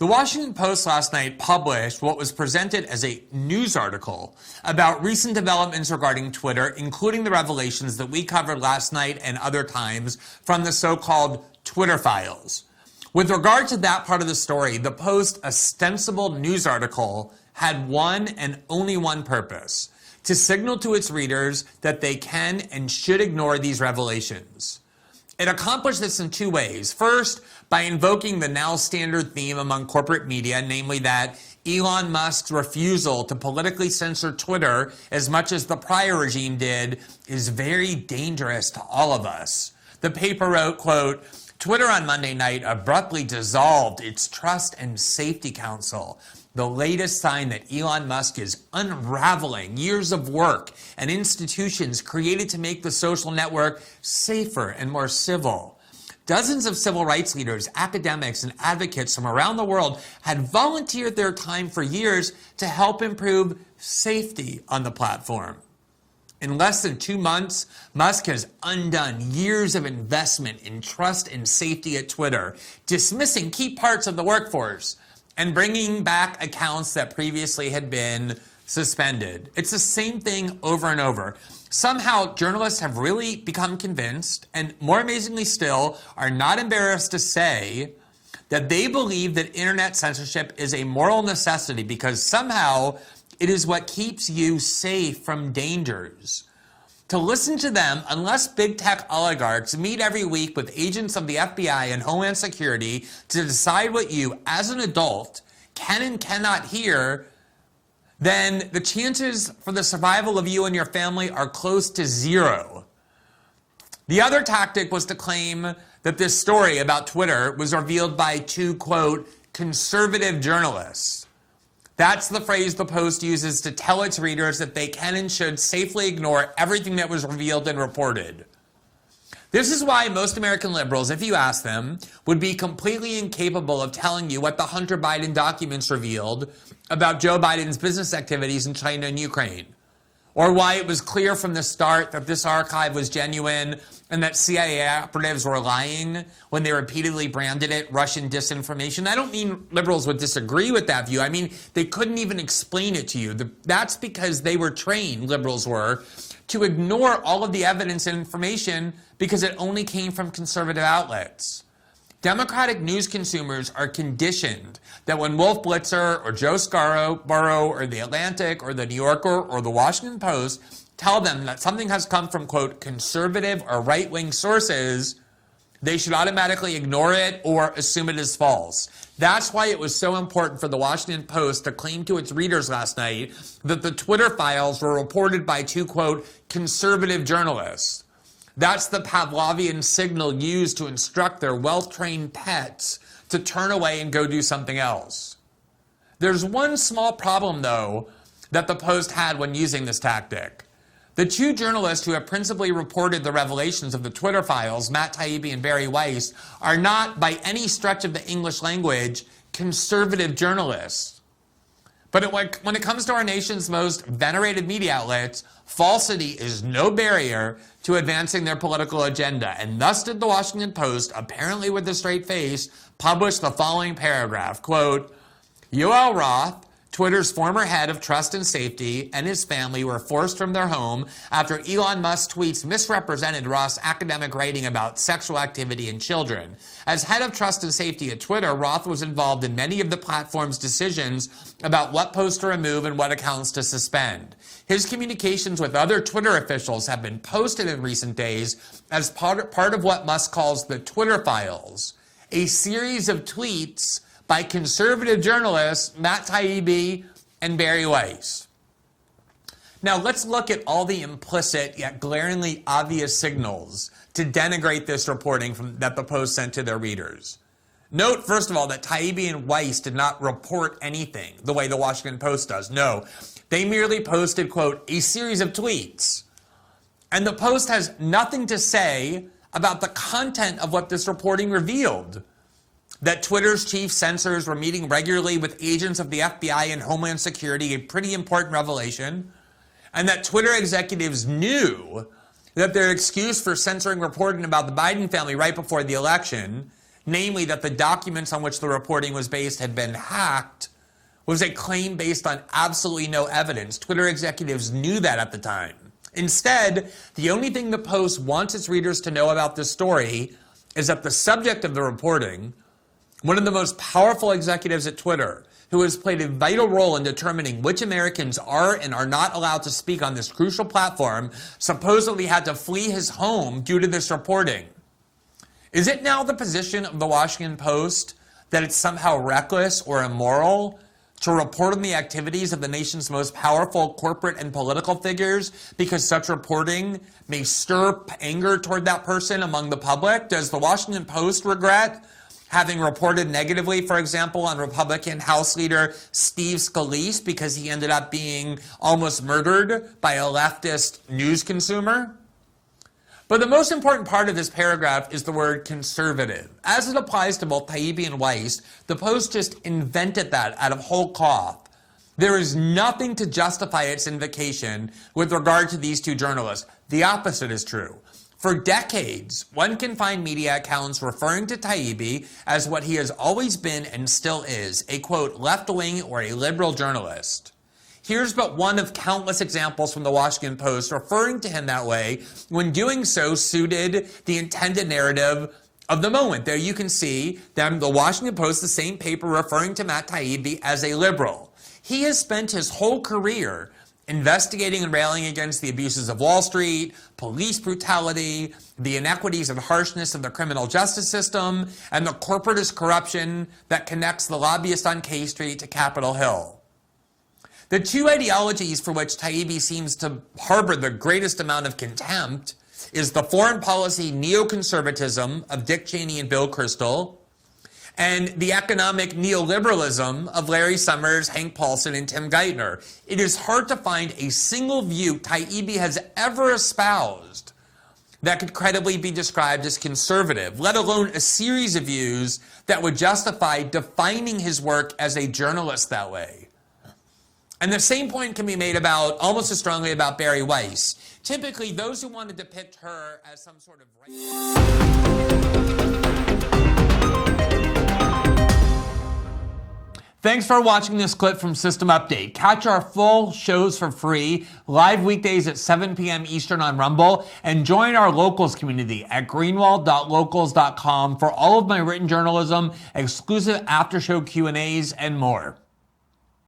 The Washington Post last night published what was presented as a news article about recent developments regarding Twitter, including the revelations that we covered last night and other times from the so-called Twitter files. With regard to that part of the story, the Post's ostensible news article had one and only one purpose: to signal to its readers that they can and should ignore these revelations. It accomplished this in two ways. First, by invoking the now standard theme among corporate media, namely that Elon Musk's refusal to politically censor Twitter as much as the prior regime did is very dangerous to all of us. The paper wrote, quote, "Twitter on Monday night abruptly dissolved its Trust and Safety Council, the latest sign that Elon Musk is unraveling years of work and institutions created to make the social network safer and more civil." Dozens of civil rights leaders, academics, and advocates from around the world had volunteered their time for years to help improve safety on the platform. In less than 2 months, Musk has undone years of investment in trust and safety at Twitter, dismissing key parts of the workforce and bringing back accounts that previously had been suspended. It's the same thing over and over. Somehow, journalists have really become convinced, and more amazingly still, are not embarrassed to say that they believe that internet censorship is a moral necessity because somehow it is what keeps you safe from dangers. To listen to them, unless big tech oligarchs meet every week with agents of the FBI and Homeland Security to decide what you, as an adult, can and cannot hear, then the chances for the survival of you and your family are close to zero. The other tactic was to claim that this story about Twitter was revealed by two, quote, conservative journalists. That's the phrase the Post uses to tell its readers that they can and should safely ignore everything that was revealed and reported. This is why most American liberals, if you ask them, would be completely incapable of telling you what the Hunter Biden documents revealed about Joe Biden's business activities in China and Ukraine, or why it was clear from the start that this archive was genuine and that CIA operatives were lying when they repeatedly branded it Russian disinformation. I don't mean liberals would disagree with that view. I mean, they couldn't even explain it to you. That's because they were trained, liberals were, to ignore all of the evidence and information because it only came from conservative outlets. Democratic news consumers are conditioned that when Wolf Blitzer or Joe Scarborough or The Atlantic or The New Yorker or The Washington Post tell them that something has come from, quote, conservative or right-wing sources, they should automatically ignore it or assume it is false. That's why it was so important for the Washington Post to claim to its readers last night that the Twitter files were reported by two, quote, conservative journalists. That's the Pavlovian signal used to instruct their well-trained pets to turn away and go do something else. There's one small problem, though, that the Post had when using this tactic. The two journalists who have principally reported the revelations of the Twitter files, Matt Taibbi and Bari Weiss, are not, by any stretch of the English language, conservative journalists. But when it comes to our nation's most venerated media outlets, falsity is no barrier to advancing their political agenda. And thus did the Washington Post, apparently with a straight face, publish the following paragraph, quote, Yoel Roth, Twitter's former head of trust and safety, and his family were forced from their home after Elon Musk's tweets misrepresented Roth's academic writing about sexual activity in children. As head of trust and safety at Twitter, Roth was involved in many of the platform's decisions about what posts to remove and what accounts to suspend. His communications with other Twitter officials have been posted in recent days as part of what Musk calls the Twitter files, a series of tweets by conservative journalists Matt Taibbi and Bari Weiss. Now let's look at all the implicit yet glaringly obvious signals to denigrate this reporting that the Post sent to their readers. Note, first of all, that Taibbi and Weiss did not report anything the way the Washington Post does. No, they merely posted, quote, a series of tweets. And the Post has nothing to say about the content of what this reporting revealed. That Twitter's chief censors were meeting regularly with agents of the FBI and Homeland Security, a pretty important revelation, and that Twitter executives knew that their excuse for censoring reporting about the Biden family right before the election namely that the documents on which the reporting was based had been hacked, was a claim based on absolutely no evidence. Twitter executives knew that at the time. Instead, the only thing the Post wants its readers to know about this story is that the subject of the reporting, one of the most powerful executives at Twitter, who has played a vital role in determining which Americans are and are not allowed to speak on this crucial platform, supposedly had to flee his home due to this reporting. Is it now the position of the Washington Post that it's somehow reckless or immoral to report on the activities of the nation's most powerful corporate and political figures because such reporting may stir anger toward that person among the public? Does the Washington Post regret having reported negatively, for example, on Republican House Leader Steve Scalise because he ended up being almost murdered by a leftist news consumer? But the most important part of this paragraph is the word conservative. As it applies to both Taibbi and Weiss, the Post just invented that out of whole cloth. There is nothing to justify its invocation with regard to these two journalists. The opposite is true. For decades, one can find media accounts referring to Taibbi as what he has always been and still is, a quote, left-wing or a liberal journalist. Here's but one of countless examples from the Washington Post referring to him that way when doing so suited the intended narrative of the moment. There you can see them, the Washington Post, the same paper, referring to Matt Taibbi as a liberal. He has spent his whole career investigating and railing against the abuses of Wall Street, police brutality, the inequities and harshness of the criminal justice system, and the corporatist corruption that connects the lobbyists on K Street to Capitol Hill. The two ideologies for which Taibbi seems to harbor the greatest amount of contempt is the foreign policy neoconservatism of Dick Cheney and Bill Kristol, and the economic neoliberalism of Larry Summers, Hank Paulson, and Tim Geithner. It is hard to find a single view Taibbi has ever espoused that could credibly be described as conservative, let alone a series of views that would justify defining his work as a journalist that way. And the same point can be made about, almost as strongly, about Bari Weiss. Typically, those who want to depict her as some sort of Thanks for watching this clip from System Update. Catch our full shows for free, live weekdays at 7 p.m. Eastern on Rumble, and join our locals community at greenwald.locals.com for all of my written journalism, exclusive after-show Q&As, and more.